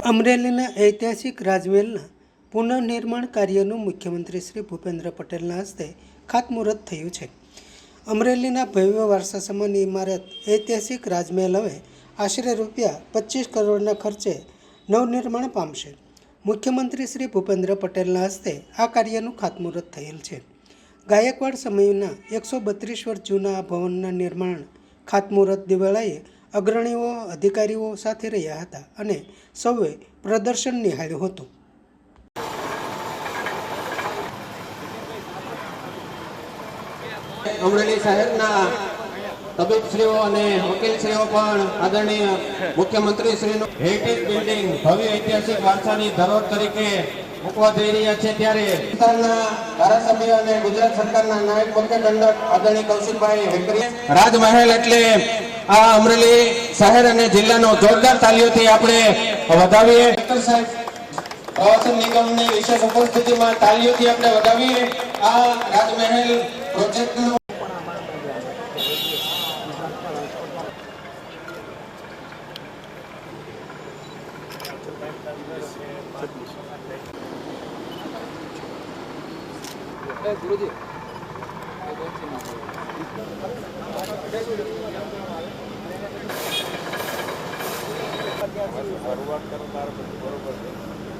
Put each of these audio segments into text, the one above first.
અમરેલીના ઐતિહાસિક રાજમહેલના પુનઃનિર્માણ કાર્યનું મુખ્યમંત્રી શ્રી ભૂપેન્દ્ર પટેલના હસ્તે ખાતમુહૂર્ત થયું છે. અમરેલીના ભવ્ય વારસા સમાની ઇમારત ઐતિહાસિક રાજમહેલ હવે આશરે ₹25 કરોડના ખર્ચે નવનિર્માણ પામશે. મુખ્યમંત્રી શ્રી ભૂપેન્દ્ર પટેલના હસ્તે આ કાર્યનું ખાતમુહૂર્ત થયેલ છે. ગાયકવાડ સમયના 132 વર્ષ જૂના આ ભવનના નિર્માણ ખાતમુહૂર્ત દિવેળાએ અગ્રણીઓ અધિકારીઓ સાથે રહ્યા હતા અને સૌએ પ્રદર્શન નિહાળ્યું હતું. અમરેલી શહેરના તબીબશ્રીઓ અને વકીલશ્રીઓ પણ આદરણીય મુખ્યમંત્રી શ્રીનું હેરિટેજ બિલ્ડિંગ ભવ્ય ઐતિહાસિક વારસાની ધરોહર તરીકે મૂકવા જઈ રહ્યા છે. ત્યારે વિસ્તારના ધારાસભ્ય અને ગુજરાત સરકારના નાયબ મુખ્ય દંડક આદરણીય કૌશિકભાઈ વેકરી રાજમહેલ એટલે આ અમરેલી શહેર અને જિલ્લાનો જોરદાર તાલીઓથી આપણે વધાવીએ. પ્રવાસન નિગમની વિશેષ ઉપસ્થિતિમાં તાલીઓથી આપણે વધાવીએ. આ રાજમહેલ પ્રોજેક્ટનું ગુરુજી શરૂઆત કરો તારે બધું બરોબર છે,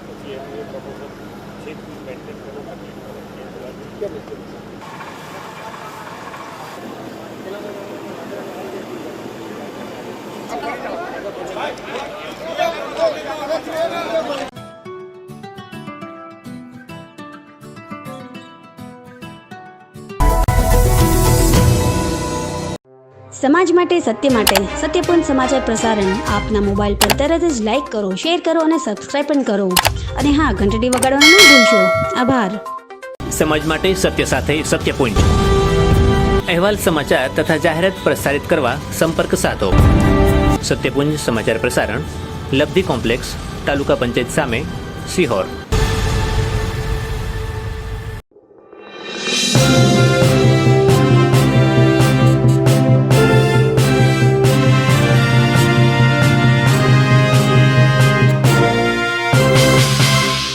પછી એનું એ પ્રપોઝલ છે મેન્ટેન કરો સમાજ માટે સત્યપૂર્ણ સમાચાર પ્રસારણ આપના મોબાઈલ પર તરત જ લાઈક કરો, શેર કરો અને સબસ્ક્રાઇબ પણ કરો. અને હા, ઘંટડી વગાડવાનું ન ભૂલશો. આભાર. સમાજ માટે સત્ય સાથે સત્યપૂર્ણ અહેવાલ, સમાચાર તથા જાહેરાત પ્રસારિત કરવા સંપર્ક સાધો. સત્યપુંજ સમાચાર પ્રસારણ, લબ્ધિ કોમ્પ્લેક્સ, તાલુકા પંચાયત સામે, સિહોર.